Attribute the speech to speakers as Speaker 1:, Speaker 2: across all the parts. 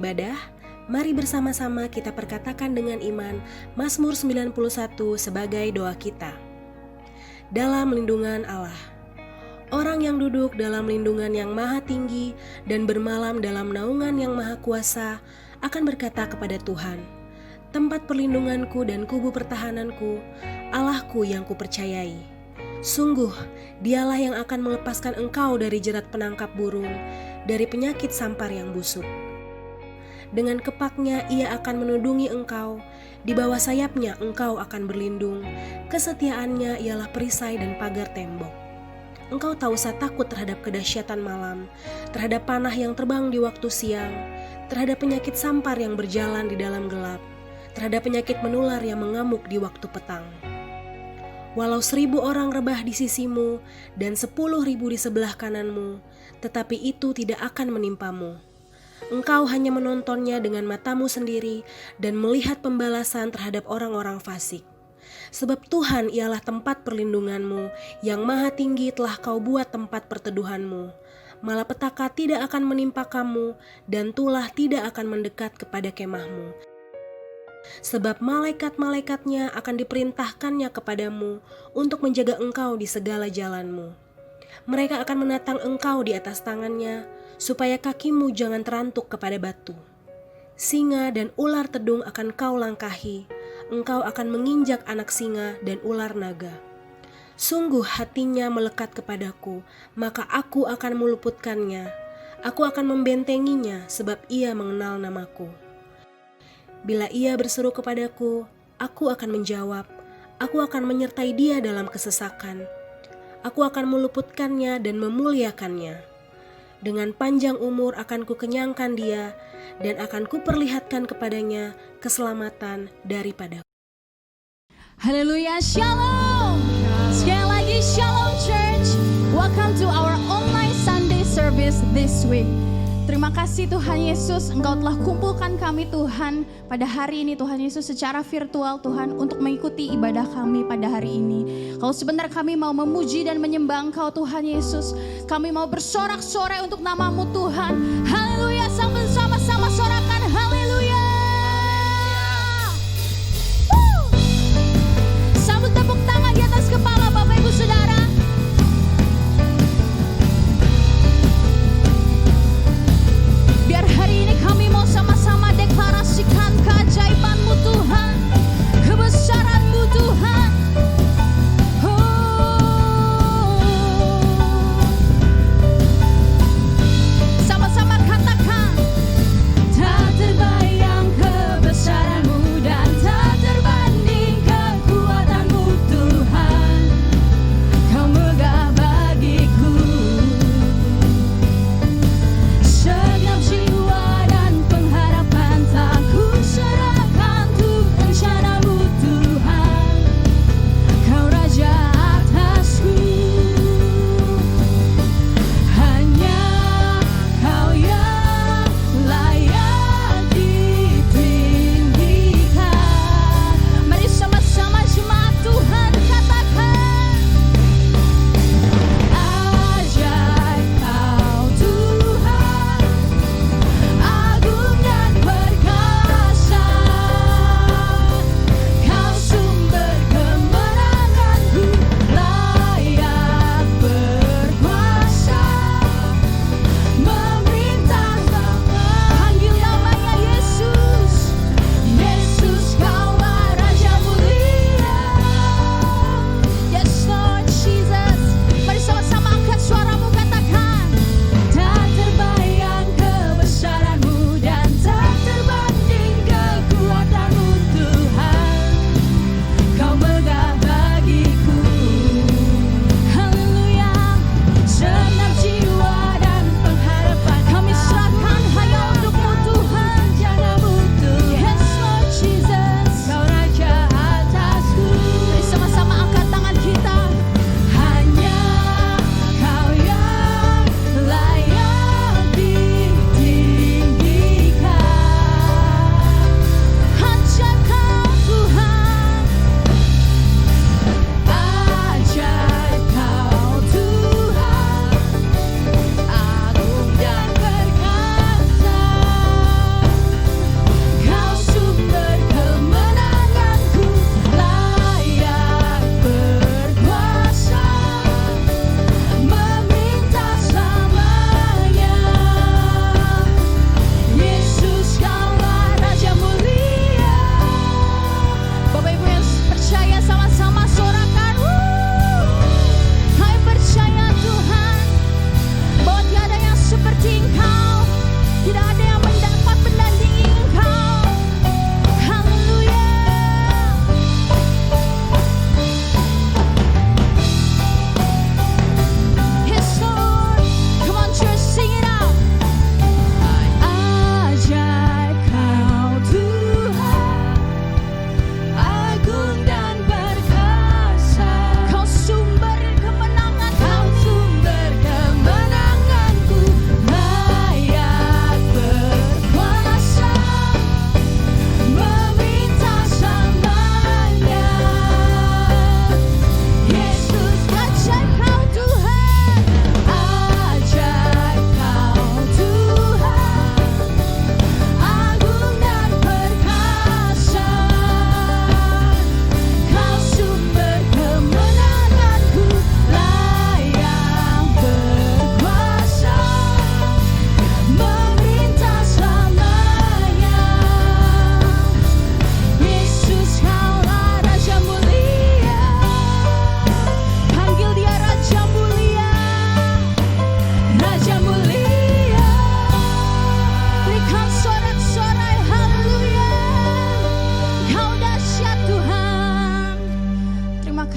Speaker 1: beribadah, mari bersama-sama kita perkatakan dengan iman Mazmur 91 sebagai doa kita. Dalam lindungan Allah. Orang yang duduk dalam lindungan yang maha tinggi dan bermalam dalam naungan yang maha kuasa akan berkata kepada Tuhan, tempat perlindunganku dan kubu pertahananku, Allahku yang kupercayai. Sungguh, dialah yang akan melepaskan engkau dari jerat penangkap burung, dari penyakit sampar yang busuk. Dengan kepaknya ia akan menudungi engkau, di bawah sayapnya engkau akan berlindung, kesetiaannya ialah perisai dan pagar tembok. Engkau tak usah takut terhadap kedahsyatan malam, terhadap panah yang terbang di waktu siang, terhadap penyakit sampar yang berjalan di dalam gelap, terhadap penyakit menular yang mengamuk di waktu petang. Walau 1.000 orang rebah di sisimu dan 10.000 di sebelah kananmu, tetapi itu tidak akan menimpamu. Engkau hanya menontonnya dengan matamu sendiri dan melihat pembalasan terhadap orang-orang fasik. Sebab Tuhan ialah tempat perlindunganmu, yang maha tinggi telah kau buat tempat perteduhanmu. Malapetaka tidak akan menimpa kamu, dan tulah tidak akan mendekat kepada kemahmu. Sebab malaikat-malaikatnya akan diperintahkannya kepadamu untuk menjaga engkau di segala jalanmu. Mereka akan menatang engkau di atas tangannya, supaya kakimu jangan terantuk kepada batu. Singa dan ular tedung akan kau langkahi, engkau akan menginjak anak singa dan ular naga. Sungguh hatinya melekat kepadaku, maka aku akan meluputkannya. Aku akan membentenginya sebab ia mengenal namaku. Bila ia berseru kepadaku, aku akan menjawab. Aku akan menyertai dia dalam kesesakan. Aku akan meluputkannya dan memuliakannya. Dengan panjang umur akan kukenyangkan dia, dan akan kuperlihatkan kepadanya keselamatan daripada.
Speaker 2: Haleluya, shalom. Sekali lagi shalom church. Welcome to our online Sunday service this week. Terima kasih Tuhan Yesus, Engkau telah kumpulkan kami Tuhan pada hari ini Tuhan Yesus secara virtual Tuhan untuk mengikuti ibadah kami pada hari ini. Kalau sebentar kami mau memuji dan menyembah Engkau Tuhan Yesus, kami mau bersorak-sorai untuk nama-Mu Tuhan. Haleluya, sama-sama sorakan haleluya. Sambut tepuk tangan di atas kepala Bapak Ibu Saudara. Biar hari ini kami mau sama-sama deklarasikan keajaiban-Mu Tuhan, kebesaran-Mu Tuhan. Sama-sama katakan,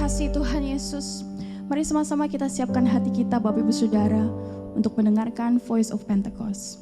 Speaker 2: kasih Tuhan Yesus. Mari sama-sama kita siapkan hati kita Bapak Ibu Saudara untuk mendengarkan Voice of Pentecost.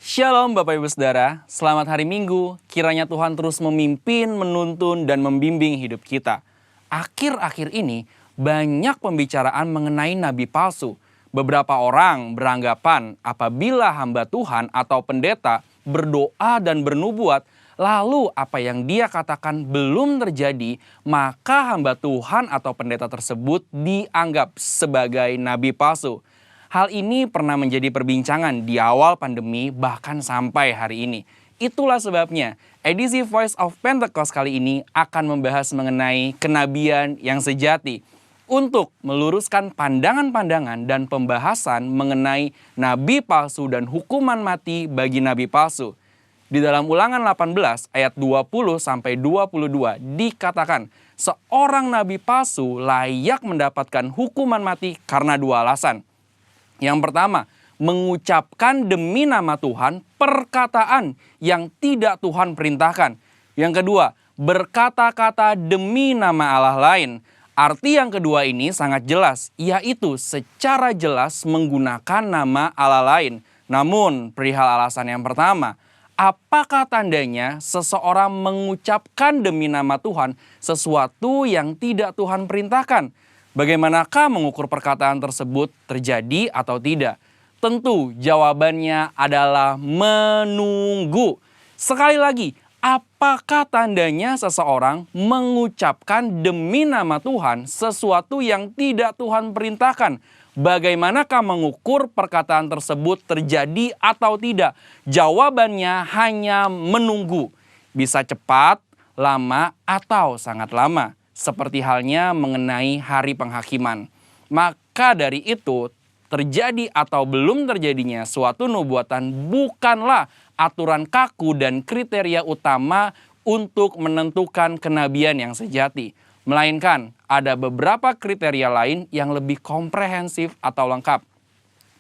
Speaker 3: Shalom Bapak Ibu Saudara, selamat hari Minggu. Kiranya Tuhan terus memimpin, menuntun, dan membimbing hidup kita. Akhir-akhir ini banyak pembicaraan mengenai nabi palsu. Beberapa orang beranggapan apabila hamba Tuhan atau pendeta berdoa dan bernubuat, lalu apa yang dia katakan belum terjadi, maka hamba Tuhan atau pendeta tersebut dianggap sebagai nabi palsu. Hal ini pernah menjadi perbincangan di awal pandemi bahkan sampai hari ini. Itulah sebabnya edisi Voice of Pentecost kali ini akan membahas mengenai kenabian yang sejati. Untuk meluruskan pandangan-pandangan dan pembahasan mengenai nabi palsu dan hukuman mati bagi nabi palsu. Di dalam Ulangan 18 ayat 20-22 dikatakan, seorang nabi palsu layak mendapatkan hukuman mati karena dua alasan. Yang pertama, mengucapkan demi nama Tuhan perkataan yang tidak Tuhan perintahkan. Yang kedua, berkata-kata demi nama Allah lain. Arti yang kedua ini sangat jelas, yaitu secara jelas menggunakan nama Allah lain. Namun, perihal alasan yang pertama, apakah tandanya seseorang mengucapkan demi nama Tuhan sesuatu yang tidak Tuhan perintahkan? Bagaimanakah mengukur perkataan tersebut terjadi atau tidak? Tentu jawabannya adalah menunggu. Sekali lagi, apakah tandanya seseorang mengucapkan demi nama Tuhan sesuatu yang tidak Tuhan perintahkan? Bagaimanakah mengukur perkataan tersebut terjadi atau tidak? Jawabannya hanya menunggu. Bisa cepat, lama, atau sangat lama. Seperti halnya mengenai hari penghakiman. Maka dari itu, terjadi atau belum terjadinya suatu nubuatan bukanlah aturan kaku dan kriteria utama untuk menentukan kenabian yang sejati. Melainkan ada beberapa kriteria lain yang lebih komprehensif atau lengkap.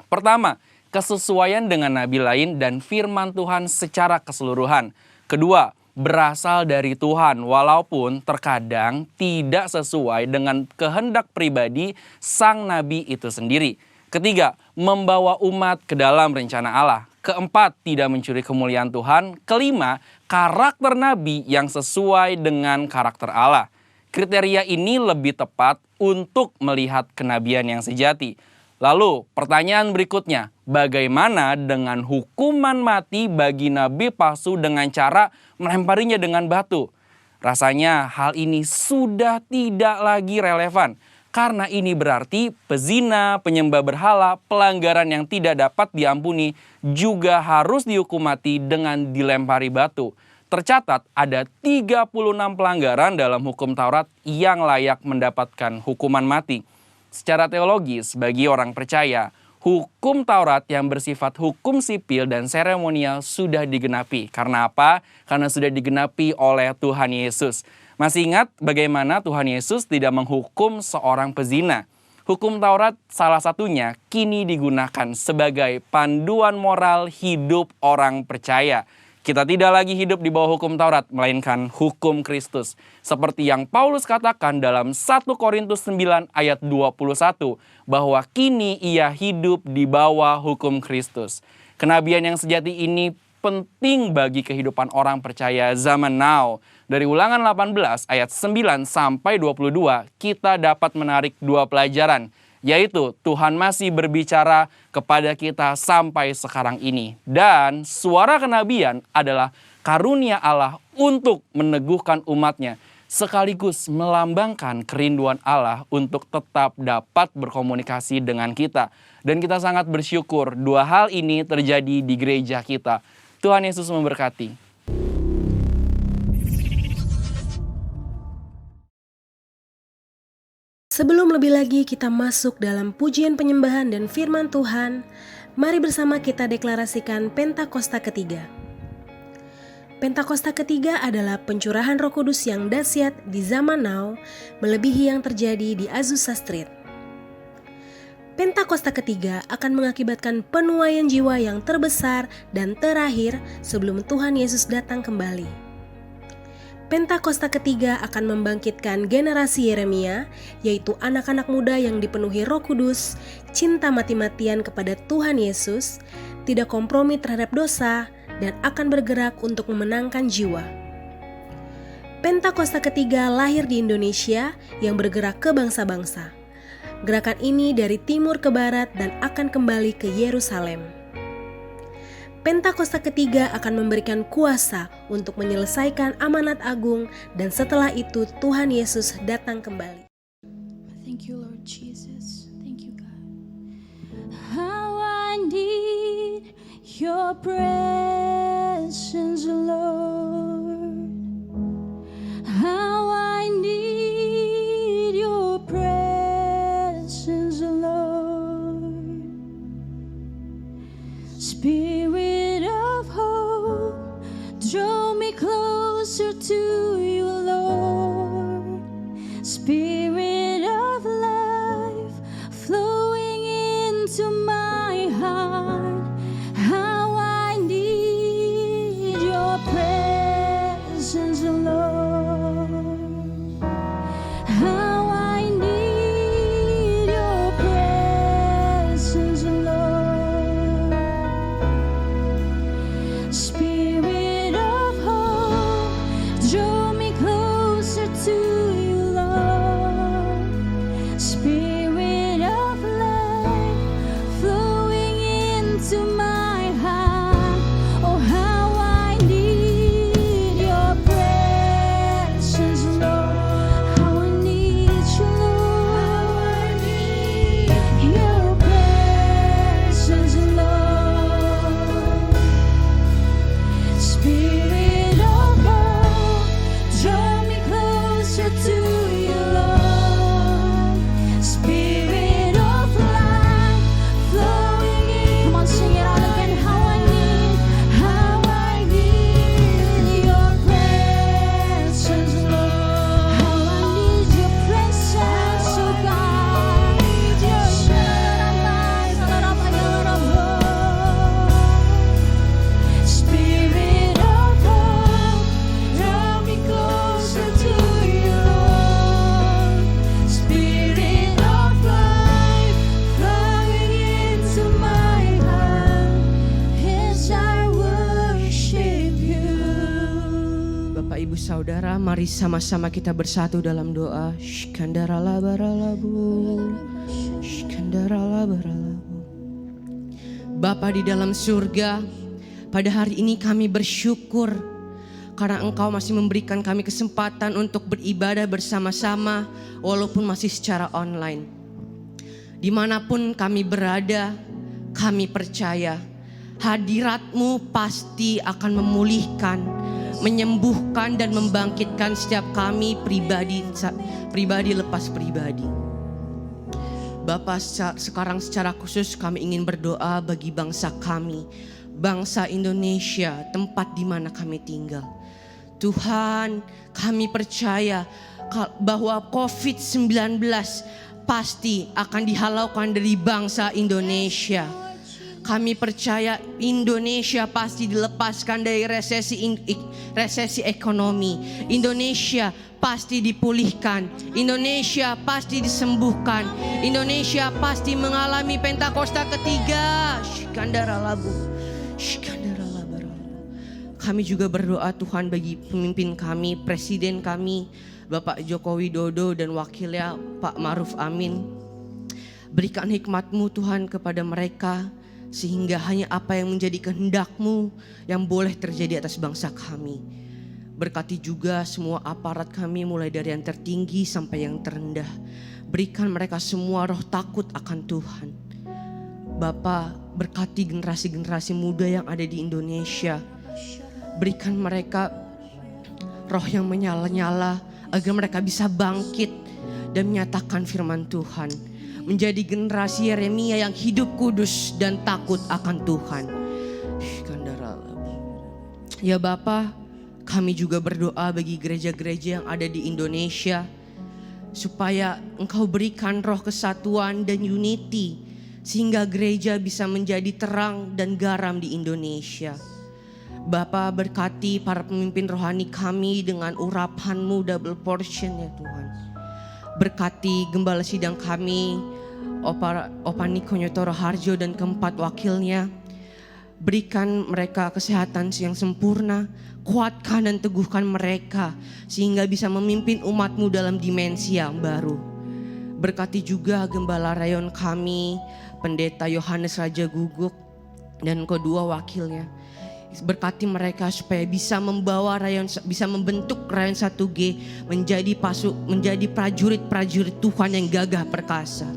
Speaker 3: Pertama, kesesuaian dengan nabi lain dan firman Tuhan secara keseluruhan. Kedua, berasal dari Tuhan walaupun terkadang tidak sesuai dengan kehendak pribadi sang nabi itu sendiri. Ketiga, membawa umat ke dalam rencana Allah. Keempat, tidak mencuri kemuliaan Tuhan. Kelima, karakter nabi yang sesuai dengan karakter Allah. Kriteria ini lebih tepat untuk melihat kenabian yang sejati. Lalu pertanyaan berikutnya, bagaimana dengan hukuman mati bagi nabi palsu dengan cara melemparinya dengan batu? Rasanya hal ini sudah tidak lagi relevan. Karena ini berarti pezina, penyembah berhala, pelanggaran yang tidak dapat diampuni juga harus dihukum mati dengan dilempari batu. Tercatat ada 36 pelanggaran dalam hukum Taurat yang layak mendapatkan hukuman mati. Secara teologis, bagi orang percaya, hukum Taurat yang bersifat hukum sipil dan seremonial sudah digenapi. Karena apa? Karena sudah digenapi oleh Tuhan Yesus. Masih ingat bagaimana Tuhan Yesus tidak menghukum seorang pezina? Hukum Taurat salah satunya kini digunakan sebagai panduan moral hidup orang percaya. Kita tidak lagi hidup di bawah hukum Taurat, melainkan hukum Kristus. Seperti yang Paulus katakan dalam 1 Korintus 9 ayat 21, bahwa kini ia hidup di bawah hukum Kristus. Kenabian yang sejati ini penting bagi kehidupan orang percaya zaman now. Dari Ulangan 18 ayat 9 sampai 22, kita dapat menarik dua pelajaran. Yaitu Tuhan masih berbicara kepada kita sampai sekarang ini. Dan suara kenabian adalah karunia Allah untuk meneguhkan umatnya. Sekaligus melambangkan kerinduan Allah untuk tetap dapat berkomunikasi dengan kita. Dan kita sangat bersyukur dua hal ini terjadi di gereja kita. Tuhan Yesus memberkati.
Speaker 1: Sebelum lebih lagi kita masuk dalam pujian penyembahan dan firman Tuhan, mari bersama kita deklarasikan Pentakosta ketiga. Pentakosta ketiga adalah pencurahan Roh Kudus yang dahsyat di zaman now, melebihi yang terjadi di Azusa Street. Pentakosta ketiga akan mengakibatkan penuaian jiwa yang terbesar dan terakhir sebelum Tuhan Yesus datang kembali. Pentakosta ketiga akan membangkitkan generasi Yeremia, yaitu anak-anak muda yang dipenuhi Roh Kudus, cinta mati-matian kepada Tuhan Yesus, tidak kompromi terhadap dosa, dan akan bergerak untuk memenangkan jiwa. Pentakosta ketiga lahir di Indonesia yang bergerak ke bangsa-bangsa. Gerakan ini dari timur ke barat dan akan kembali ke Yerusalem. Pentakosta ketiga akan memberikan kuasa untuk menyelesaikan amanat agung dan setelah itu Tuhan Yesus datang kembali.
Speaker 2: Thank you, Lord Jesus. Thank you, God. How I need your presence, Lord. How I need your presence, Lord. Spirit of hope, draw me closer to you, Lord. Spirit of life, flowing into my heart. How I need your presence, Lord. How I need your presence, Lord. Spirit of hope, draw me closer to you, Lord. Spirit of life, flowing into my heart. Oh, how I need your presence, Lord. How I need you, Lord. Your presence, Lord. Spirit of hope, draw me closer to you, Lord. Spirit of life, flowing in. Come on, sing it out again. How I need your presence, Lord. How I need your presence, oh God. Your Spirit of hope, draw me closer to you, Lord. Spirit of life, flowing into my heart, as I worship you.
Speaker 4: Bapak Ibu Saudara, mari sama-sama kita bersatu dalam doa. Shkandaralabaralabu, shkandaralabaralabu. Bapa di dalam surga, pada hari ini kami bersyukur karena Engkau masih memberikan kami kesempatan untuk beribadah bersama-sama walaupun masih secara online. Dimanapun kami berada, kami percaya hadirat-Mu pasti akan memulihkan, menyembuhkan dan membangkitkan setiap kami pribadi lepas pribadi. Bapa, sekarang secara khusus kami ingin berdoa bagi bangsa kami, bangsa Indonesia, tempat di mana kami tinggal. Tuhan, kami percaya bahwa COVID-19 pasti akan dihalaukan dari bangsa Indonesia. Kami percaya Indonesia pasti dilepaskan dari resesi ekonomi. Indonesia pasti dipulihkan. Indonesia pasti disembuhkan. Indonesia pasti mengalami Pentakosta ketiga. Shkandaralabu, shkandaralabu. Kami juga berdoa Tuhan bagi pemimpin kami, presiden kami, Bapak Joko Widodo dan wakilnya Pak Ma'ruf Amin. Berikan hikmat-Mu Tuhan kepada mereka, sehingga hanya apa yang menjadi kehendak-Mu yang boleh terjadi atas bangsa kami. Berkati juga semua aparat kami mulai dari yang tertinggi sampai yang terendah. Berikan mereka semua roh takut akan Tuhan. Bapa, berkati generasi-generasi muda yang ada di Indonesia. Berikan mereka roh yang menyala-nyala agar mereka bisa bangkit dan menyatakan firman Tuhan. Menjadi generasi Yeremia yang hidup kudus dan takut akan Tuhan. Ya Bapa, kami juga berdoa bagi gereja-gereja yang ada di Indonesia, supaya Engkau berikan roh kesatuan dan unity, sehingga gereja bisa menjadi terang dan garam di Indonesia. Bapa, berkati para pemimpin rohani kami dengan urapan-Mu double portion ya Tuhan. Berkati gembala sidang kami, Opa Niko Nyotoro Harjo dan keempat wakilnya. Berikan mereka kesehatan yang sempurna, kuatkan dan teguhkan mereka sehingga bisa memimpin umat-Mu dalam dimensi yang baru. Berkati juga gembala rayon kami, Pendeta Yohanes Raja Guguk dan kedua wakilnya. Berkati mereka supaya bisa membawa rayon, bisa membentuk rayon 1G menjadi prajurit-prajurit Tuhan yang gagah perkasa.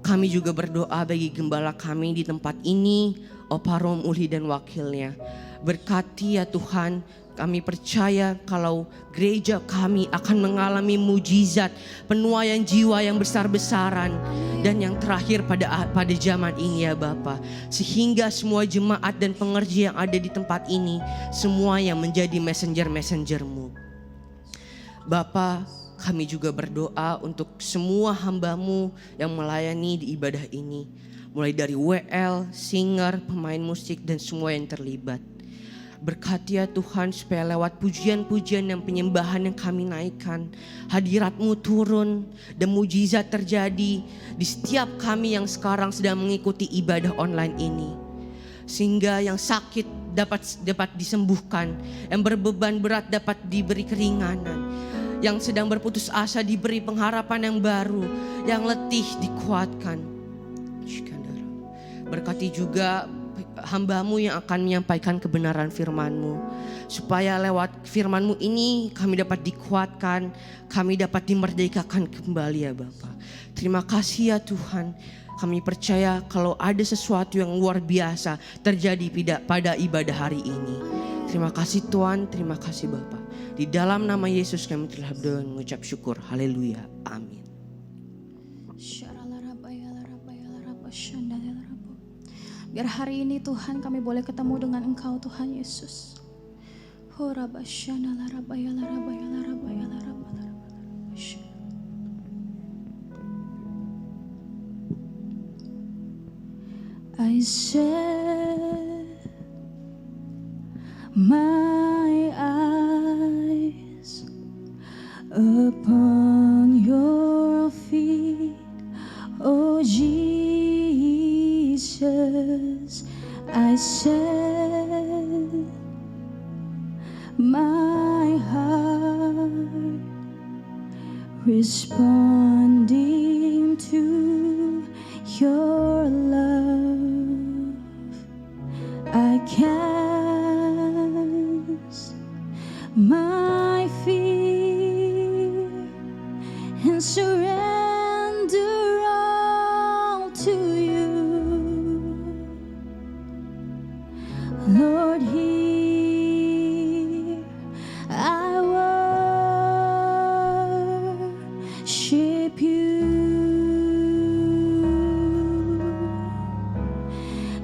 Speaker 4: Kami juga berdoa bagi gembala kami di tempat ini, Opa Rom Uli dan wakilnya. Berkati ya Tuhan, kami percaya kalau gereja kami akan mengalami mujizat, penuaian jiwa yang besar-besaran. Dan yang terakhir pada zaman ini ya Bapa, sehingga semua jemaat dan pengerja yang ada di tempat ini semua yang menjadi messenger-messenger-Mu. Bapa, kami juga berdoa untuk semua hamba-Mu yang melayani di ibadah ini, mulai dari WL, singer, pemain musik dan semua yang terlibat. Berkati ya Tuhan supaya lewat pujian-pujian dan penyembahan yang kami naikkan, hadirat-Mu turun dan mujizat terjadi di setiap kami yang sekarang sedang mengikuti ibadah online ini. Sehingga yang sakit dapat disembuhkan, yang berbeban berat dapat diberi keringanan, yang sedang berputus asa diberi pengharapan yang baru, yang letih dikuatkan. Berkati juga hamba-Mu yang akan menyampaikan kebenaran firman-Mu, supaya lewat firman-Mu ini kami dapat dikuatkan, kami dapat dimerdekakan kembali ya Bapa. Terima kasih ya Tuhan, kami percaya kalau ada sesuatu yang luar biasa terjadi pada ibadah hari ini. Terima kasih Tuhan, terima kasih Bapa. Di dalam nama Yesus kami telah berdoa dan mengucap syukur. Haleluya, amin.
Speaker 2: Biar hari ini Tuhan kami boleh ketemu dengan Engkau Tuhan Yesus. I set my eyes upon your feet, oh Jesus. I set my heart responding to your love. I cast my fear and surrender all to you. Lord, here I worship you.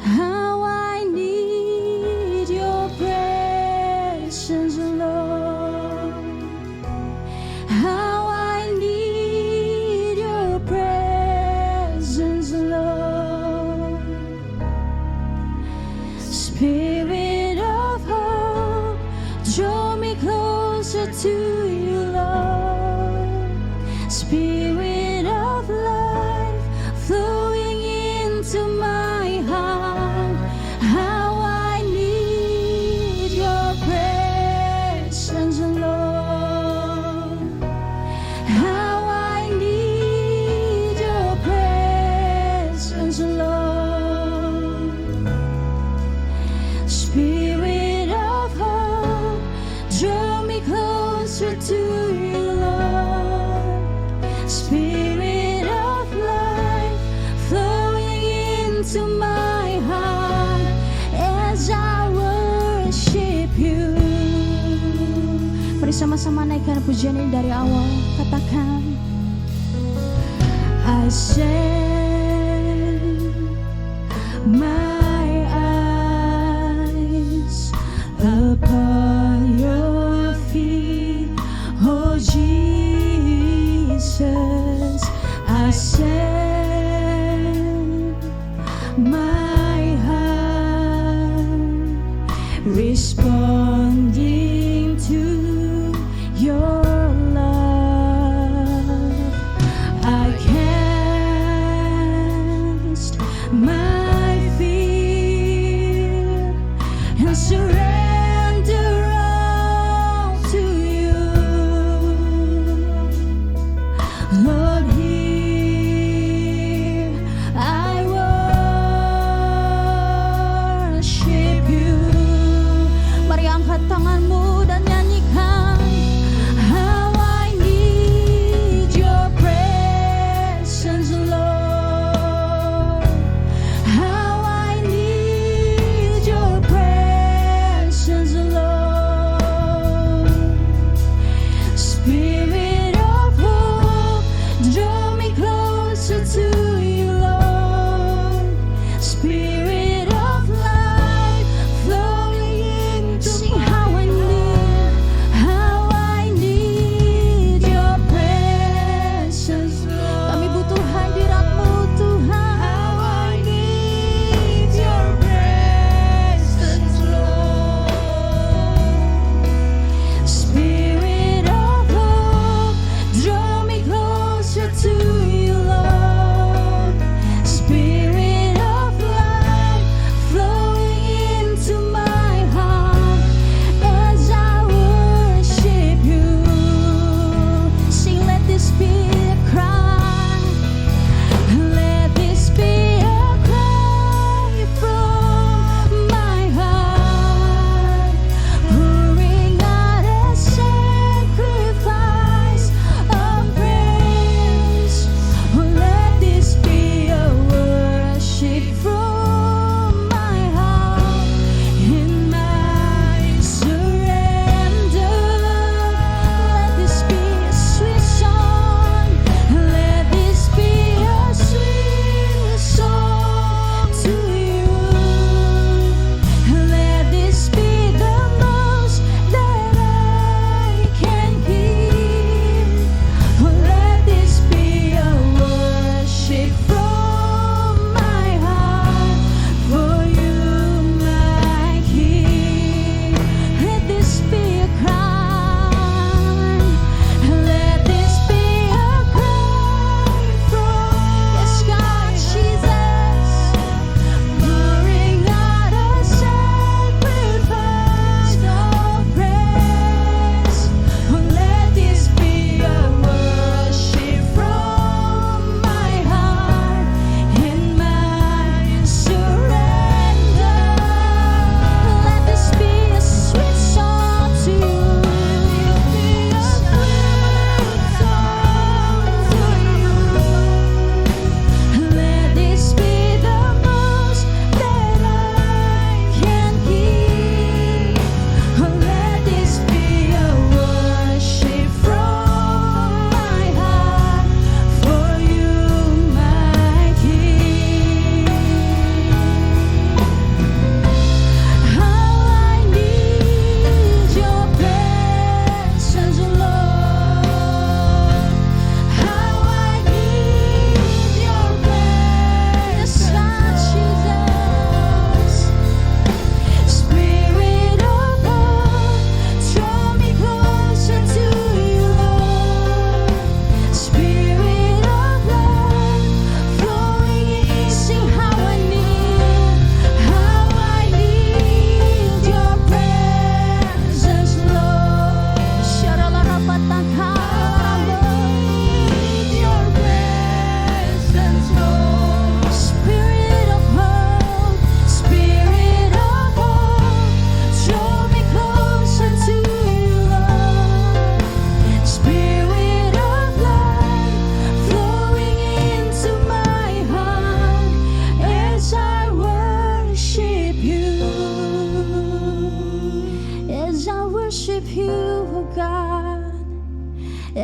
Speaker 2: How I need your presence, Lord. How I need your presence, Lord. Spirit of hope, draw me closer to you, Lord. Spirit of life, flowing into my heart. How I need your presence, Lord. How I need your presence, Lord. Spirit of hope, draw me closer to you, Lord. Spirit of life, flowing into my heart as I worship you. Mari sama-sama naikkan pujian ini dari awal. Katakan, I set my eyes upon your feet, oh Jesus. I set my heart responding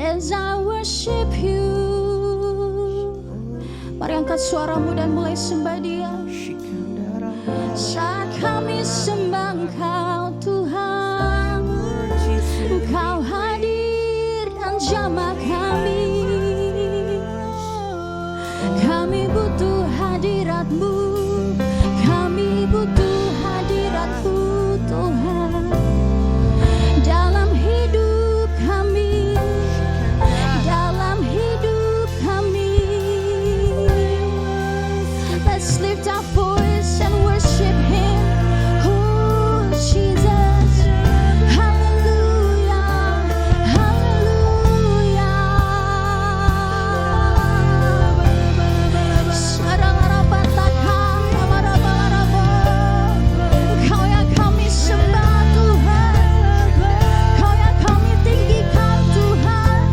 Speaker 2: as I worship you. Mari angkat suaramu dan mulai sembah Dia. Saat kami sembah Engkau Tuhan, Engkau hadir dan jamah kami. Kami butuh hadirat-Mu, kami butuh hadirat-Mu Tuhan. Dalam hidup kami, dalam hidup kami. Let's lift our voice and worship Him. Oh Jesus, hallelujah, hallelujah. Kau yang kami sembah Tuhan, Kau yang kami tinggikan Tuhan.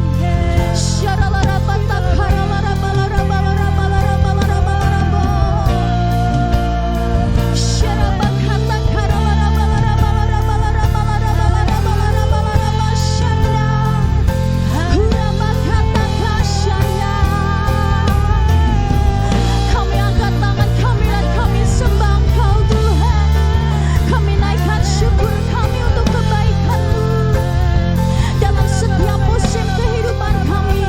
Speaker 2: Kami angkat tangan kami dan kami sembah Engkau Tuhan. Kami naikkan syukur kami untuk kebaikan-Mu dalam setiap musim kehidupan kami.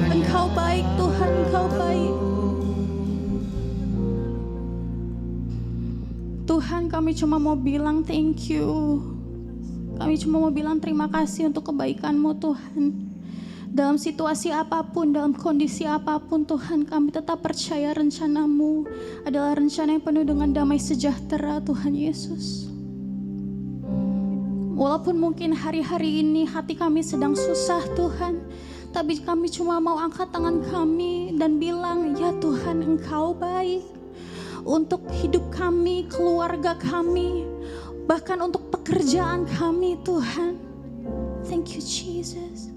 Speaker 2: Engkau baik Tuhan, Engkau baik. Tuhan, kami cuma mau bilang thank you. Kami cuma mau bilang terima kasih untuk kebaikan-Mu Tuhan. Dalam situasi apapun, dalam kondisi apapun Tuhan, kami tetap percaya rencana-Mu adalah rencana yang penuh dengan damai sejahtera Tuhan Yesus. Walaupun mungkin hari-hari ini hati kami sedang susah Tuhan, tapi kami cuma mau angkat tangan kami dan bilang, ya Tuhan, Engkau baik. Untuk hidup kami, keluarga kami, bahkan untuk pekerjaan kami Tuhan. Thank you Jesus.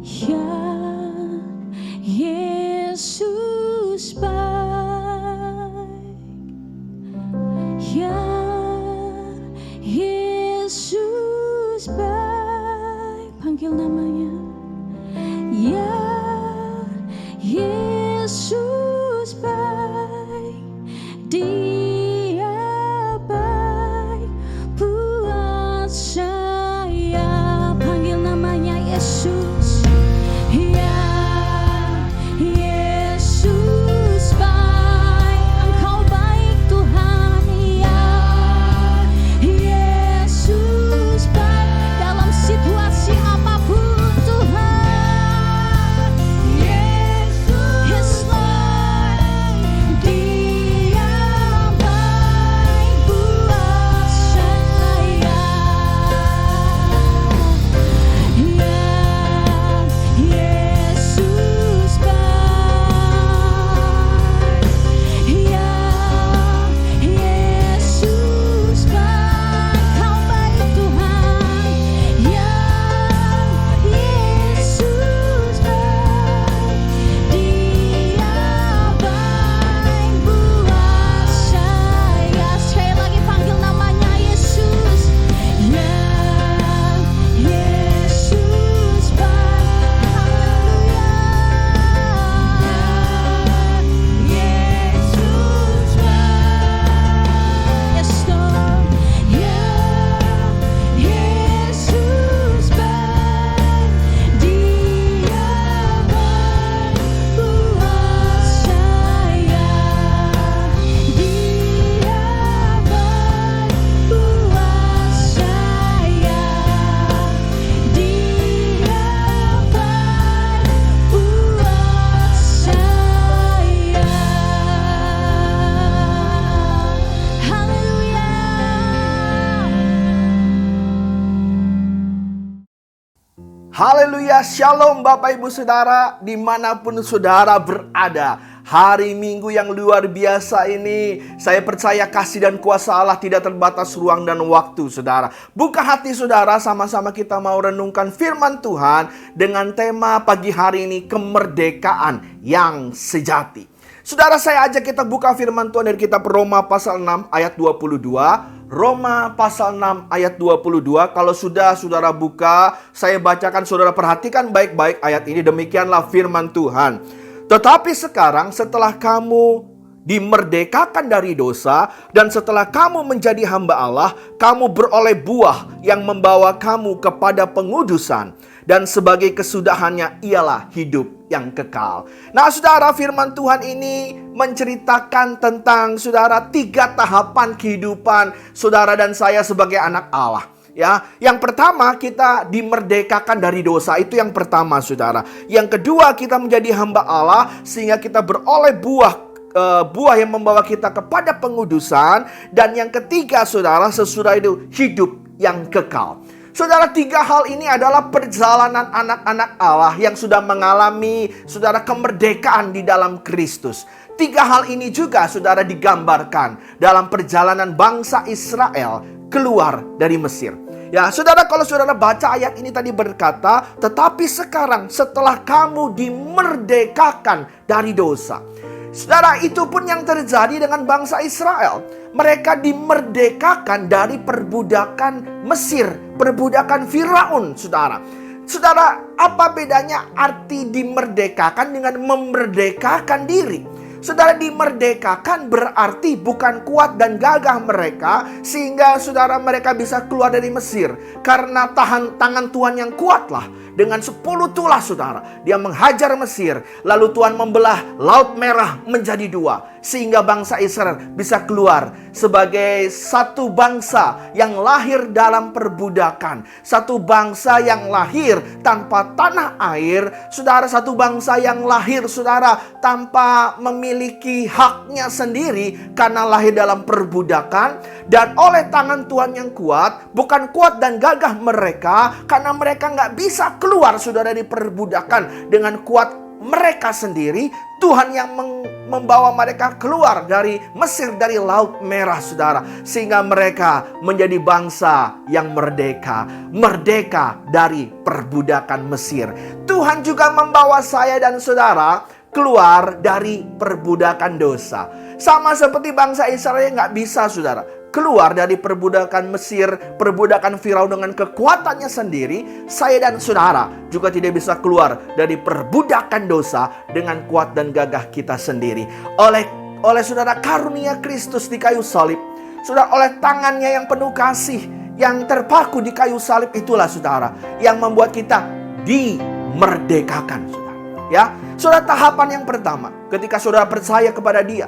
Speaker 2: Ya Yesus baik, ya Yesus baik. Panggil namanya. Ya Yesus baik, Dia baik.
Speaker 5: Haleluya, shalom Bapak Ibu Saudara dimanapun saudara berada. Hari Minggu yang luar biasa ini, saya percaya kasih dan kuasa Allah tidak terbatas ruang dan waktu saudara. Buka hati saudara, sama-sama kita mau renungkan firman Tuhan dengan tema pagi hari ini, kemerdekaan yang sejati. Saudara, saya ajak kita buka firman Tuhan dari kitab Roma pasal 6 ayat 22. Roma pasal 6 ayat 22. Kalau sudah saudara buka, saya bacakan, saudara perhatikan baik-baik ayat ini. Demikianlah firman Tuhan. Tetapi sekarang setelah kamu dimerdekakan dari dosa dan setelah kamu menjadi hamba Allah, kamu beroleh buah yang membawa kamu kepada pengudusan, dan sebagai kesudahannya ialah hidup yang kekal. Nah saudara, firman Tuhan ini menceritakan tentang saudara 3 tahapan kehidupan saudara dan saya sebagai anak Allah. Ya, yang pertama kita dimerdekakan dari dosa, itu yang pertama saudara. Yang kedua kita menjadi hamba Allah sehingga kita beroleh buah yang membawa kita kepada pengudusan, dan yang ketiga saudara, sesudah itu hidup yang kekal. Saudara, 3 hal ini adalah perjalanan anak-anak Allah yang sudah mengalami saudara kemerdekaan di dalam Kristus. 3 hal ini juga saudara digambarkan dalam perjalanan bangsa Israel keluar dari Mesir. Ya, saudara, kalau saudara baca ayat ini tadi berkata, tetapi sekarang setelah kamu dimerdekakan dari dosa. Saudara, itu pun yang terjadi dengan bangsa Israel. Mereka dimerdekakan dari perbudakan Mesir, perbudakan Firaun, saudara. Saudara, apa bedanya arti dimerdekakan dengan memerdekakan diri? Saudara, dimerdekakan berarti bukan kuat dan gagah mereka sehingga saudara mereka bisa keluar dari Mesir. Karena tangan Tuhan yang kuatlah. Dengan 10 tulah saudara, dia menghajar Mesir. Lalu Tuhan membelah Laut Merah menjadi 2. Sehingga bangsa Israel bisa keluar sebagai satu bangsa yang lahir dalam perbudakan. Satu bangsa yang lahir tanpa tanah air. Saudara, satu bangsa yang lahir saudara tanpa memiliki haknya sendiri karena lahir dalam perbudakan. Dan oleh tangan Tuhan yang kuat, bukan kuat dan gagah mereka, karena mereka nggak bisa keluar saudara dari perbudakan dengan kuat mereka sendiri. Tuhan yang membawa mereka keluar dari Mesir, dari Laut Merah saudara, sehingga mereka menjadi bangsa yang merdeka, merdeka dari perbudakan Mesir. Tuhan juga membawa saya dan saudara keluar dari perbudakan dosa. Sama seperti bangsa Israel nggak bisa saudara keluar dari perbudakan Mesir, perbudakan Firaun dengan kekuatannya sendiri. Saya dan saudara juga tidak bisa keluar dari perbudakan dosa dengan kuat dan gagah kita sendiri. Oleh saudara karunia Kristus di kayu salib, saudara, oleh tangannya yang penuh kasih, yang terpaku di kayu salib, itulah saudara yang membuat kita dimerdekakan saudara. Ya, saudara, tahapan yang pertama ketika saudara percaya kepada Dia,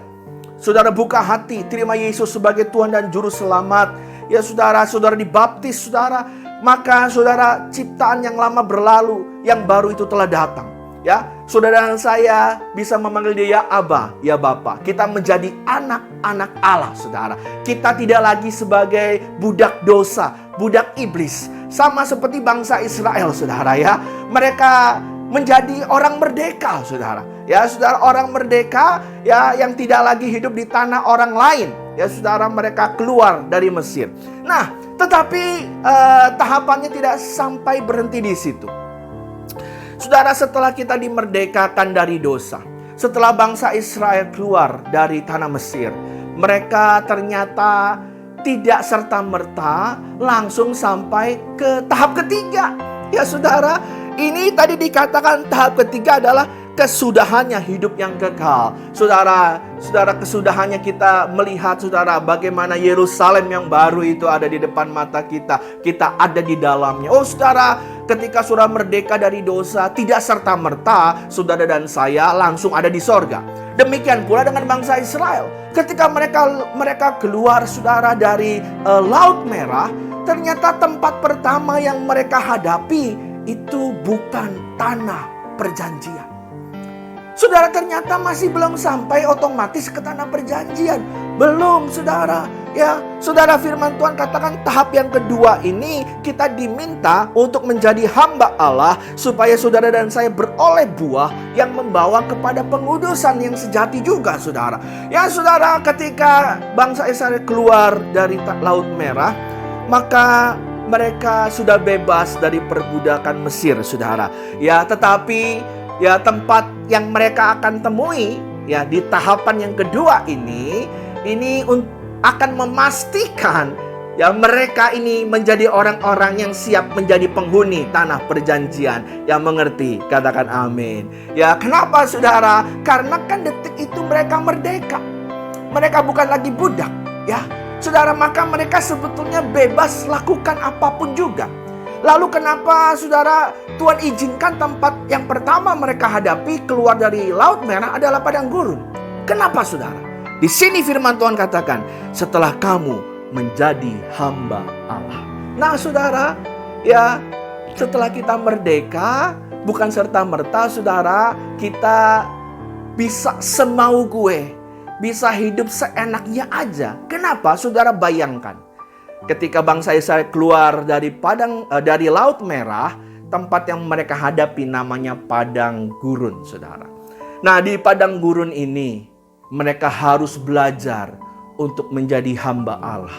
Speaker 5: saudara buka hati, terima Yesus sebagai Tuhan dan Juru Selamat. Ya saudara, saudara dibaptis saudara, maka saudara ciptaan yang lama berlalu, yang baru itu telah datang. Ya, saudara dan saya bisa memanggil Dia ya Aba, ya Bapa. Kita menjadi anak-anak Allah saudara. Kita tidak lagi sebagai budak dosa, budak iblis. Sama seperti bangsa Israel saudara ya. Mereka menjadi orang merdeka saudara. Ya saudara, orang merdeka ya yang tidak lagi hidup di tanah orang lain. Ya saudara, mereka keluar dari Mesir. Nah, tetapi tahapannya tidak sampai berhenti di situ. Saudara, setelah kita dimerdekakan dari dosa, setelah bangsa Israel keluar dari tanah Mesir, mereka ternyata tidak serta-merta langsung sampai ke tahap ketiga. Ya saudara, ini tadi dikatakan tahap ketiga adalah kesudahannya hidup yang kekal. Saudara, kesudahannya kita melihat saudara bagaimana Yerusalem yang baru itu ada di depan mata kita. Kita ada di dalamnya. Oh saudara, ketika saudara merdeka dari dosa, tidak serta-merta saudara dan saya langsung ada di sorga. Demikian pula dengan bangsa Israel. Ketika mereka keluar saudara dari Laut Merah, ternyata tempat pertama yang mereka hadapi itu bukan tanah perjanjian. Saudara, ternyata masih belum sampai otomatis ke tanah perjanjian. Belum saudara. Ya, saudara, firman Tuhan katakan tahap yang kedua ini kita diminta untuk menjadi hamba Allah supaya saudara dan saya beroleh buah yang membawa kepada pengudusan yang sejati juga, saudara. Ya, saudara, ketika bangsa Israel keluar dari Laut Merah, maka mereka sudah bebas dari perbudakan Mesir, saudara. Ya, tetapi ya tempat yang mereka akan temui ya di tahapan yang kedua ini akan memastikan ya mereka ini menjadi orang-orang yang siap menjadi penghuni tanah perjanjian, yang mengerti. Katakan amin. Ya, kenapa, saudara? Karena kan detik itu mereka merdeka. Mereka bukan lagi budak, ya. Saudara, maka mereka sebetulnya bebas lakukan apapun juga. Lalu kenapa, saudara, Tuhan izinkan tempat yang pertama mereka hadapi keluar dari Laut Merah adalah padang gurun? Kenapa, saudara? Di sini firman Tuhan katakan, setelah kamu menjadi hamba Allah. Nah, saudara, ya, setelah kita merdeka, bukan serta-merta, saudara, kita bisa semau gue, bisa hidup seenaknya aja. Kenapa? Saudara, bayangkan, ketika bangsa Israel keluar dari Laut Merah, tempat yang mereka hadapi namanya padang gurun, saudara. Nah, di padang gurun ini mereka harus belajar untuk menjadi hamba Allah.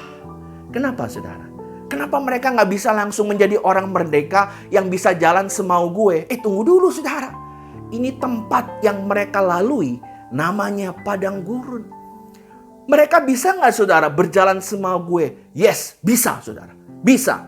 Speaker 5: Kenapa, saudara? Kenapa mereka nggak bisa langsung menjadi orang merdeka yang bisa jalan semau gue? Tunggu dulu, saudara. Ini tempat yang mereka lalui namanya padang gurun. Mereka bisa nggak, saudara, berjalan semau gue? Yes, bisa, saudara. Bisa.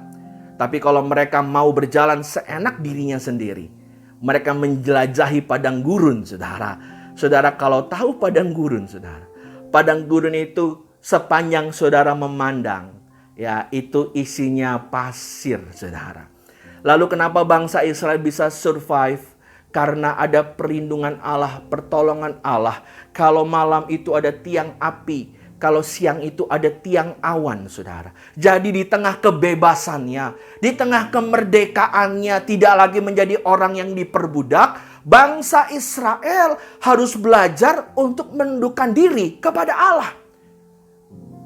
Speaker 5: Tapi kalau mereka mau berjalan seenak dirinya sendiri, mereka menjelajahi padang gurun, saudara. Saudara, kalau tahu padang gurun, saudara, padang gurun itu sepanjang saudara memandang, ya, itu isinya pasir, saudara. Lalu kenapa bangsa Israel bisa survive? Karena ada perlindungan Allah, pertolongan Allah. Kalau malam itu ada tiang api, kalau siang itu ada tiang awan, saudara. Jadi di tengah kebebasannya, di tengah kemerdekaannya, tidak lagi menjadi orang yang diperbudak, bangsa Israel harus belajar untuk menundukkan diri kepada Allah.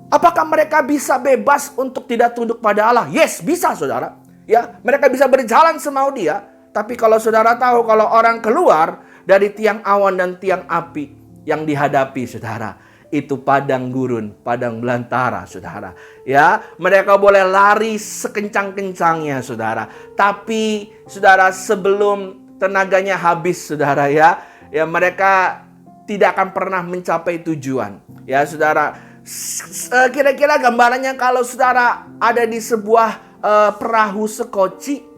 Speaker 5: Apakah mereka bisa bebas untuk tidak tunduk pada Allah? Yes, bisa, saudara. Ya, mereka bisa berjalan semau dia. Tapi kalau saudara tahu, kalau orang keluar dari tiang awan dan tiang api yang dihadapi, saudara, itu padang gurun, padang belantara, saudara. Ya, mereka boleh lari sekencang-kencangnya, saudara. Tapi, saudara, sebelum tenaganya habis, saudara, ya mereka tidak akan pernah mencapai tujuan. Ya, saudara, kira-kira gambarannya kalau saudara ada di sebuah perahu sekoci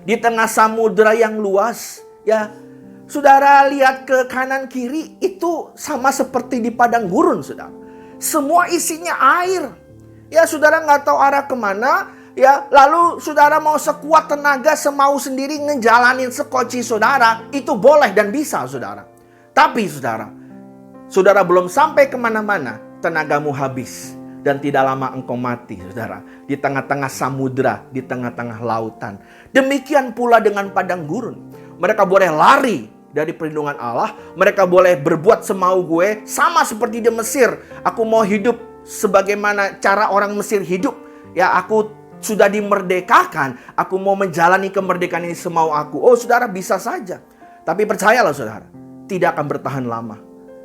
Speaker 5: di tengah samudera yang luas, ya, saudara lihat ke kanan kiri itu sama seperti di padang gurun, saudara. Semua isinya air. Ya, saudara nggak tahu arah kemana. Ya, lalu saudara mau sekuat tenaga semau sendiri ngejalanin sekoci saudara, itu boleh dan bisa, saudara. Tapi saudara belum sampai kemana-mana, tenagamu habis dan tidak lama engkau mati, saudara. Di tengah-tengah samudera, di tengah-tengah lautan. Demikian pula dengan padang gurun. Mereka boleh lari dari perlindungan Allah, mereka boleh berbuat semau gue, sama seperti di Mesir. Aku mau hidup sebagaimana cara orang Mesir hidup. Ya, aku sudah dimerdekakan, aku mau menjalani kemerdekaan ini semau aku. Oh, saudara, bisa saja. Tapi percayalah, saudara, tidak akan bertahan lama.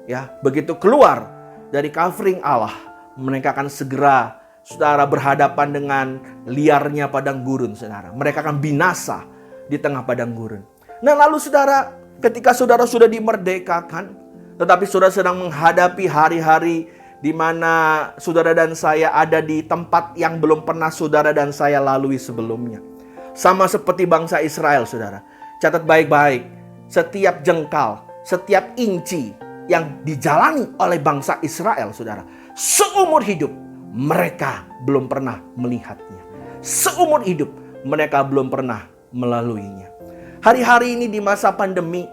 Speaker 5: Ya, begitu keluar dari covering Allah, mereka akan segera, saudara, berhadapan dengan liarnya padang gurun, saudara. Mereka akan binasa di tengah padang gurun. Nah, lalu saudara, ketika saudara sudah dimerdekakan, tetapi saudara sedang menghadapi hari-hari di mana saudara dan saya ada di tempat yang belum pernah saudara dan saya lalui sebelumnya. Sama seperti bangsa Israel, saudara. Catat baik-baik, setiap jengkal, setiap inci yang dijalani oleh bangsa Israel, saudara, seumur hidup mereka belum pernah melihatnya. Seumur hidup mereka belum pernah melaluinya. Hari-hari ini di masa pandemi,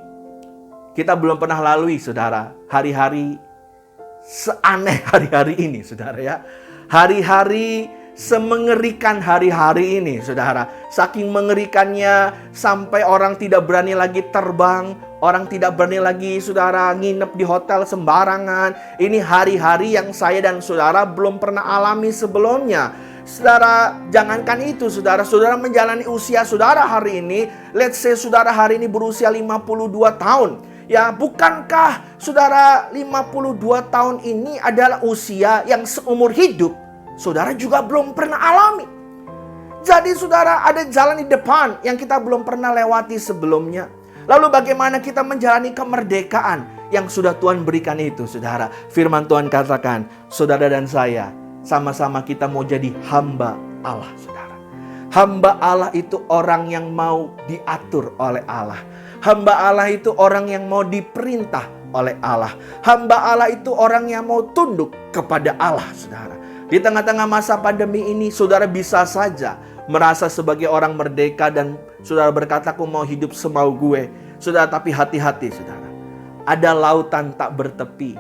Speaker 5: kita belum pernah lalui, saudara, hari-hari seaneh hari-hari ini, saudara, ya. Hari-hari semengerikan hari-hari ini, saudara. Saking mengerikannya sampai orang tidak berani lagi terbang, Orang tidak berani lagi saudara nginep di hotel sembarangan. Ini hari-hari yang saya dan saudara belum pernah alami sebelumnya. Saudara, jangankan itu saudara. Saudara menjalani usia saudara hari ini. Let's say saudara hari ini berusia 52 tahun. Ya, bukankah saudara 52 tahun ini adalah usia yang seumur hidup saudara juga belum pernah alami. Jadi saudara, ada jalan di depan yang kita belum pernah lewati sebelumnya. Lalu bagaimana kita menjalani kemerdekaan yang sudah Tuhan berikan itu, saudara? Firman Tuhan katakan, saudara dan saya, sama-sama kita mau jadi hamba Allah, saudara. Hamba Allah itu orang yang mau diatur oleh Allah. Hamba Allah itu orang yang mau diperintah oleh Allah. Hamba Allah itu orang yang mau tunduk kepada Allah, saudara. Di tengah-tengah masa pandemi ini, saudara bisa saja merasa sebagai orang merdeka dan saudara berkata, aku mau hidup semau gue. Saudara, tapi hati-hati saudara. Ada lautan tak bertepi.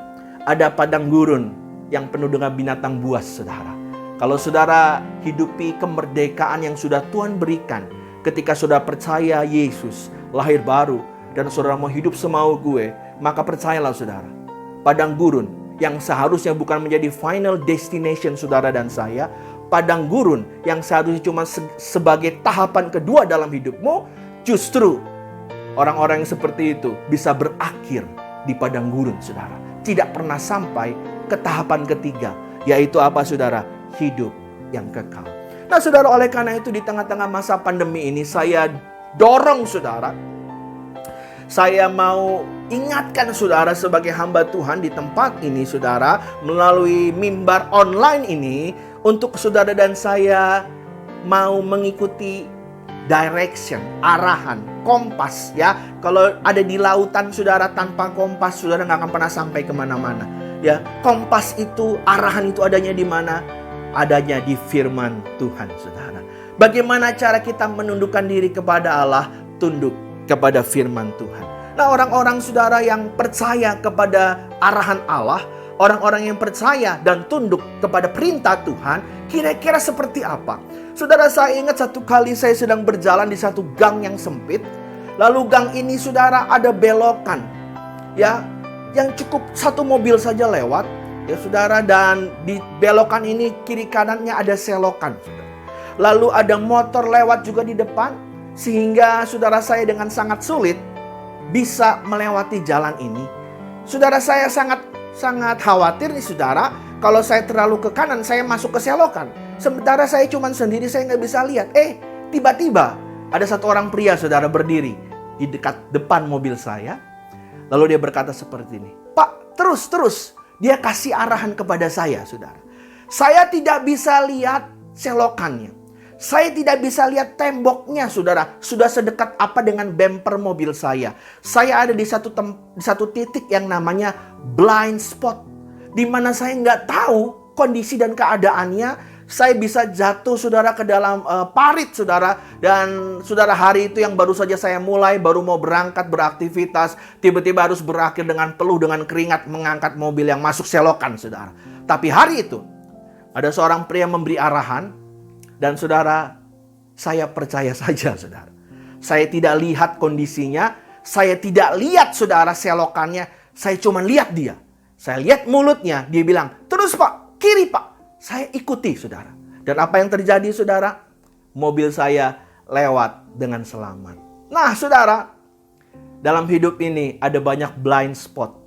Speaker 5: Ada padang gurun yang penuh dengan binatang buas, saudara. Kalau saudara hidupi kemerdekaan yang sudah Tuhan berikan ketika saudara percaya Yesus lahir baru dan saudara mau hidup semau gue, maka percayalah saudara, padang gurun yang seharusnya bukan menjadi final destination saudara dan saya, padang gurun yang seharusnya cuma sebagai tahapan kedua dalam hidupmu, justru orang-orang yang seperti itu bisa berakhir di padang gurun, saudara. Tidak pernah sampai ke tahapan ketiga, yaitu apa, saudara? Hidup yang kekal. Nah, saudara, oleh karena itu di tengah-tengah masa pandemi ini, saya dorong saudara, saya mau ingatkan saudara sebagai hamba Tuhan di tempat ini, saudara, melalui mimbar online ini, untuk saudara dan saya mau mengikuti direction, arahan, kompas ya. Kalau ada di lautan saudara tanpa kompas, saudara nggak akan pernah sampai kemana-mana ya. Kompas itu, arahan itu adanya di mana? Adanya di firman Tuhan, saudara. Bagaimana cara kita menundukkan diri kepada Allah? Tunduk kepada firman Tuhan. Nah, orang-orang saudara yang percaya kepada arahan Allah, orang-orang yang percaya dan tunduk kepada perintah Tuhan, kira-kira seperti apa? Saudara, saya ingat satu kali saya sedang berjalan di satu gang yang sempit. Lalu gang ini saudara ada belokan ya, yang cukup satu mobil saja lewat ya saudara, dan di belokan ini kiri kanannya ada selokan, saudara. Lalu ada motor lewat juga di depan, sehingga saudara saya dengan sangat sulit bisa melewati jalan ini. Saudara, saya sangat khawatir nih saudara, kalau saya terlalu ke kanan saya masuk ke selokan. Sementara saya cuma sendiri, saya nggak bisa lihat. Tiba-tiba ada satu orang pria saudara berdiri di dekat depan mobil saya. Lalu dia berkata seperti ini, "Pak, terus." Dia kasih arahan kepada saya, saudara. Saya tidak bisa lihat selokannya. Saya tidak bisa lihat temboknya, saudara. Sudah sedekat apa dengan bumper mobil saya. Saya ada di satu titik yang namanya blind spot, di mana saya nggak tahu kondisi dan keadaannya. Saya bisa jatuh, saudara, ke dalam parit, saudara. Dan saudara, hari itu yang baru saja saya mulai, baru mau berangkat beraktivitas, tiba-tiba harus berakhir dengan peluh, dengan keringat, mengangkat mobil yang masuk selokan, saudara. Tapi hari itu ada seorang pria memberi arahan, dan saudara, saya percaya saja, saudara. Saya tidak lihat kondisinya, saya tidak lihat, saudara, selokannya. Saya cuma lihat dia. Saya lihat mulutnya, dia bilang, "Terus Pak, kiri Pak." Saya ikuti, saudara. Dan apa yang terjadi, saudara? Mobil saya lewat dengan selamat. Nah, saudara, dalam hidup ini ada banyak blind spot.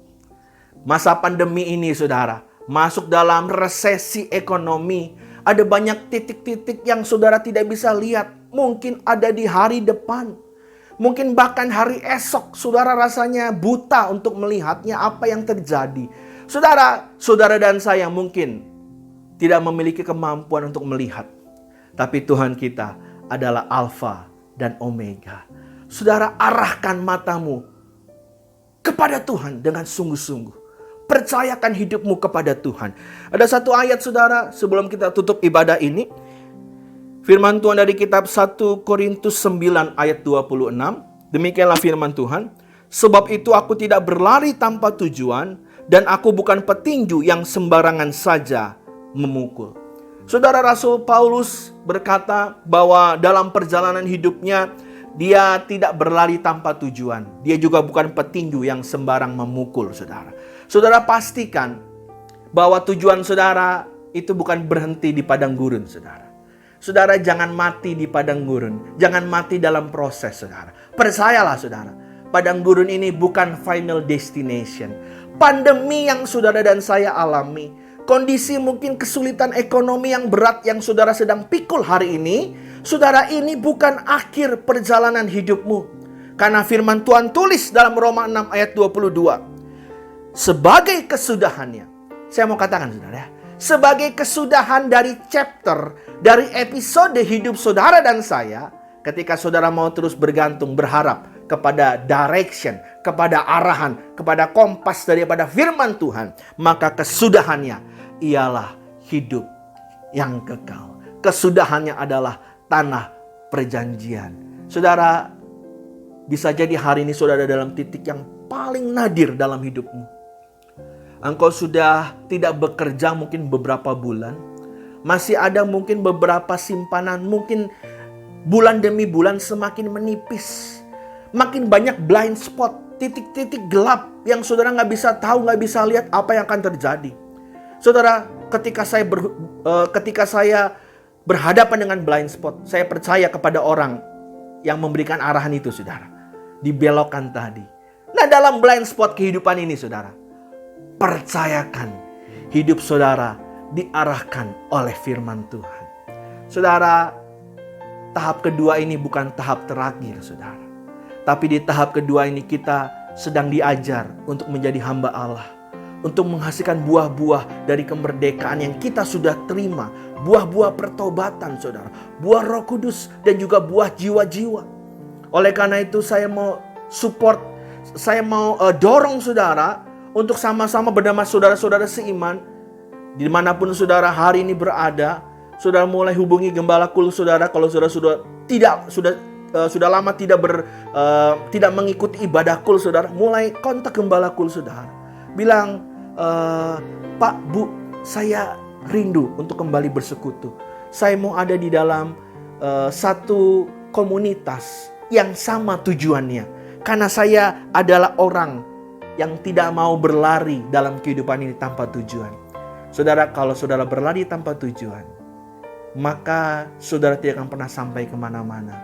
Speaker 5: Masa pandemi ini, saudara, masuk dalam resesi ekonomi. Ada banyak titik-titik yang saudara tidak bisa lihat. Mungkin ada di hari depan. Mungkin bahkan hari esok, saudara rasanya buta untuk melihatnya apa yang terjadi. Saudara dan saya mungkin tidak memiliki kemampuan untuk melihat. Tapi Tuhan kita adalah Alfa dan Omega. Saudara, arahkan matamu kepada Tuhan dengan sungguh-sungguh. Percayakan hidupmu kepada Tuhan. Ada satu ayat, saudara, sebelum kita tutup ibadah ini. Firman Tuhan dari kitab 1 Korintus 9 ayat 26. Demikianlah firman Tuhan. "Sebab itu aku tidak berlari tanpa tujuan, dan aku bukan petinju yang sembarangan saja memukul." Saudara, Rasul Paulus berkata bahwa dalam perjalanan hidupnya Dia tidak berlari tanpa tujuan. Dia juga bukan petinju yang sembarang memukul, saudara. Saudara pastikan bahwa tujuan saudara itu bukan berhenti di padang gurun, saudara. Saudara jangan mati di padang gurun. Jangan mati dalam proses, saudara. Percayalah, saudara. Padang gurun ini bukan final destination. Pandemi yang saudara dan saya alami, kondisi mungkin kesulitan ekonomi yang berat yang saudara sedang pikul hari ini, saudara, ini bukan akhir perjalanan hidupmu. Karena firman Tuhan tulis dalam Roma 6 ayat 22. Sebagai kesudahannya. Saya mau katakan, saudara, sebagai kesudahan dari chapter, dari episode hidup saudara dan saya, ketika saudara mau terus bergantung, berharap kepada direction, kepada arahan, kepada kompas daripada firman Tuhan, maka kesudahannya ialah hidup yang kekal. Kesudahannya adalah tanah perjanjian. Saudara, bisa jadi hari ini saudara dalam titik yang paling nadir dalam hidupmu. Engkau sudah tidak bekerja mungkin beberapa bulan. Masih ada mungkin beberapa simpanan, mungkin bulan demi bulan semakin menipis. Makin banyak blind spot, titik-titik gelap yang saudara nggak bisa tahu, nggak bisa lihat apa yang akan terjadi. Saudara, ketika saya berhadapan dengan blind spot, saya percaya kepada orang yang memberikan arahan itu, saudara. Dibelokkan tadi. Nah, dalam blind spot kehidupan ini, saudara, percayakan hidup saudara diarahkan oleh firman Tuhan. Saudara, tahap kedua ini bukan tahap terakhir, saudara. Tapi di tahap kedua ini kita sedang diajar untuk menjadi hamba Allah. Untuk menghasilkan buah-buah dari kemerdekaan yang kita sudah terima. Buah-buah pertobatan, saudara. Buah Roh Kudus dan juga buah jiwa-jiwa. Oleh karena itu saya mau support, saya mau dorong saudara untuk sama-sama bersama saudara-saudara seiman. Dimanapun saudara hari ini berada, saudara mulai hubungi gembala kul saudara. Kalau saudara sudah lama tidak mengikuti ibadah kul saudara, mulai kontak gembala kul saudara. Bilang, Pak, Bu, saya rindu untuk kembali bersekutu. Saya mau ada di dalam satu komunitas yang sama tujuannya. Karena saya adalah orang yang tidak mau berlari dalam kehidupan ini tanpa tujuan. Saudara, kalau saudara berlari tanpa tujuan, maka saudara tidak akan pernah sampai kemana-mana.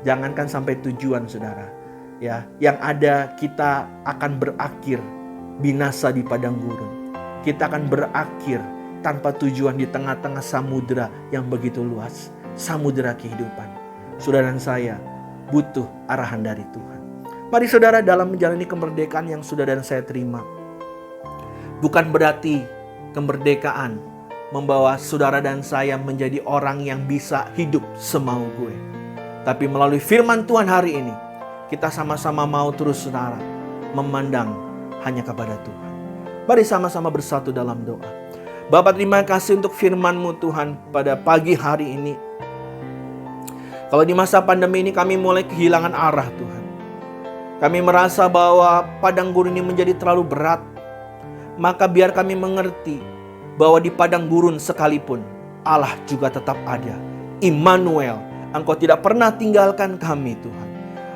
Speaker 5: Jangankan sampai tujuan, saudara. Ya, yang ada kita akan berakhir binasa di padang gurun. Kita akan berakhir tanpa tujuan di tengah-tengah samudera yang begitu luas. Samudera kehidupan. Saudara dan saya butuh arahan dari Tuhan. Mari saudara, dalam menjalani kemerdekaan yang sudah dan saya terima, bukan berarti kemerdekaan membawa saudara dan saya menjadi orang yang bisa hidup semau gue. Tapi melalui firman Tuhan hari ini, kita sama-sama mau terus saudara memandang hanya kepada Tuhan. Mari sama-sama bersatu dalam doa. Bapa, terima kasih untuk firman-Mu Tuhan pada pagi hari ini. Kalau di masa pandemi ini kami mulai kehilangan arah, Tuhan. Kami merasa bahwa padang gurun ini menjadi terlalu berat. Maka biar kami mengerti bahwa di padang gurun sekalipun Allah juga tetap ada. Immanuel, Engkau tidak pernah tinggalkan kami, Tuhan.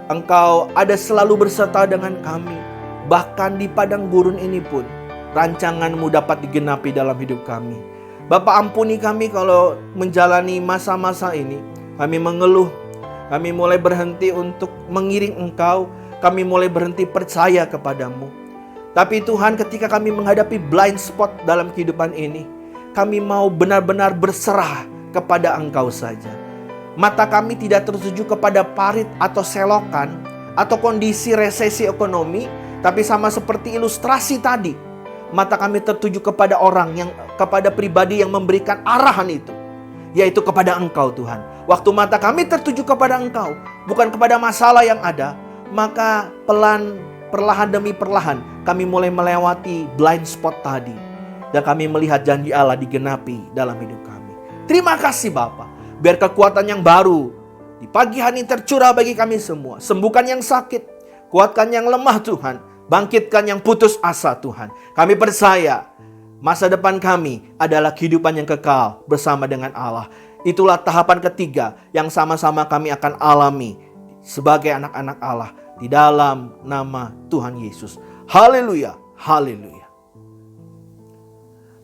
Speaker 5: Engkau ada selalu berserta dengan kami. Bahkan di padang gurun ini pun rancangan-Mu dapat digenapi dalam hidup kami. Bapa, ampuni kami kalau menjalani masa-masa ini. Kami mengeluh, kami mulai berhenti untuk mengiring Engkau. Kami mulai berhenti percaya kepadamu. Tapi Tuhan, ketika kami menghadapi blind spot dalam kehidupan ini, kami mau benar-benar berserah kepada Engkau saja. Mata kami tidak tertuju kepada parit atau selokan atau kondisi resesi ekonomi, tapi sama seperti ilustrasi tadi, mata kami tertuju kepada kepada pribadi yang memberikan arahan itu, yaitu kepada Engkau, Tuhan. Waktu mata kami tertuju kepada Engkau, bukan kepada masalah yang ada, maka perlahan demi perlahan kami mulai melewati blind spot tadi. Dan kami melihat janji Allah digenapi dalam hidup kami. Terima kasih Bapa. Biar kekuatan yang baru di pagi hari tercurah bagi kami semua. Sembuhkan yang sakit, kuatkan yang lemah Tuhan. Bangkitkan yang putus asa Tuhan. Kami percaya masa depan kami adalah kehidupan yang kekal bersama dengan Allah. Itulah tahapan ketiga yang sama-sama kami akan alami sebagai anak-anak Allah di dalam nama Tuhan Yesus. Haleluya, haleluya.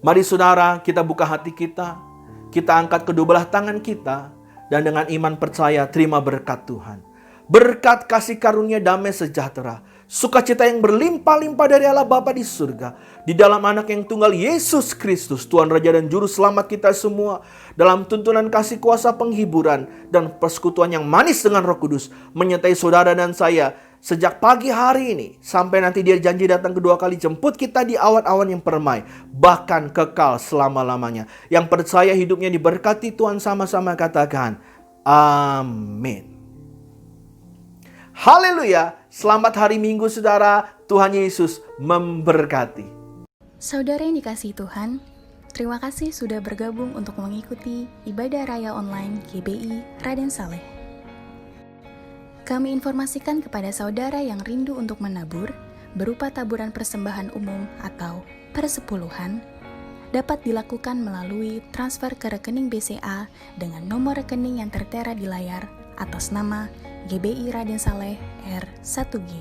Speaker 5: Mari saudara, kita buka hati kita angkat kedua belah tangan kita, dan dengan iman percaya terima berkat Tuhan. Berkat kasih karunia damai sejahtera, sukacita yang berlimpah-limpah dari Allah Bapa di surga, di dalam anak yang tunggal Yesus Kristus, Tuhan Raja dan Juru Selamat kita semua, dalam tuntunan kasih kuasa penghiburan dan persekutuan yang manis dengan Roh Kudus, menyertai saudara dan saya, sejak pagi hari ini, sampai nanti Dia janji datang kedua kali jemput kita di awan-awan yang permai, bahkan kekal selama-lamanya. Yang percaya hidupnya diberkati Tuhan, sama-sama katakan, amin. Haleluya, selamat hari Minggu saudara, Tuhan Yesus memberkati.
Speaker 6: Saudara yang dikasihi Tuhan, terima kasih sudah bergabung untuk mengikuti ibadah raya online GBI Raden Saleh. Kami informasikan kepada saudara yang rindu untuk menabur, berupa taburan persembahan umum atau persepuluhan, dapat dilakukan melalui transfer ke rekening BCA dengan nomor rekening yang tertera di layar atas nama GBI Raden Saleh R1G.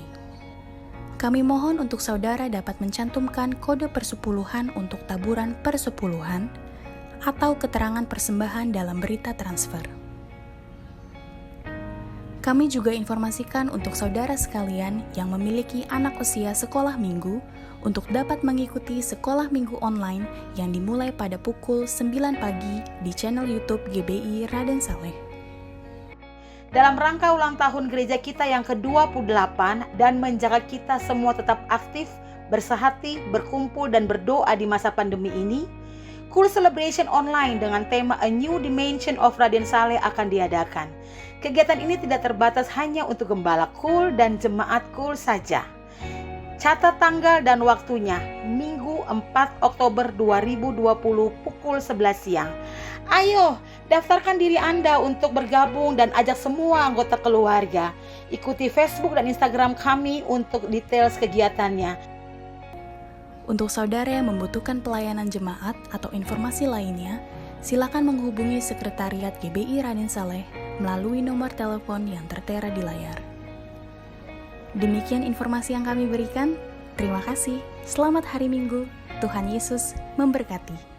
Speaker 6: Kami mohon untuk saudara dapat mencantumkan kode persepuluhan untuk taburan persepuluhan atau keterangan persembahan dalam berita transfer. Kami juga informasikan untuk saudara sekalian yang memiliki anak usia sekolah minggu untuk dapat mengikuti sekolah minggu online yang dimulai pada pukul 9 pagi di channel YouTube GBI Raden Saleh.
Speaker 7: Dalam rangka ulang tahun gereja kita yang ke-28 dan menjaga kita semua tetap aktif, bersehati, berkumpul dan berdoa di masa pandemi ini, Cool Celebration Online dengan tema A New Dimension of Raden Saleh akan diadakan. Kegiatan ini tidak terbatas hanya untuk gembala Cool dan jemaat Cool saja. Catat tanggal dan waktunya, Minggu 4 Oktober 2020 pukul 11 siang. Ayo, daftarkan diri Anda untuk bergabung dan ajak semua anggota keluarga. Ikuti Facebook dan Instagram kami untuk details kegiatannya.
Speaker 6: Untuk saudara yang membutuhkan pelayanan jemaat atau informasi lainnya, silakan menghubungi Sekretariat GBI Raden Saleh melalui nomor telepon yang tertera di layar. Demikian informasi yang kami berikan. Terima kasih. Selamat hari Minggu. Tuhan Yesus memberkati.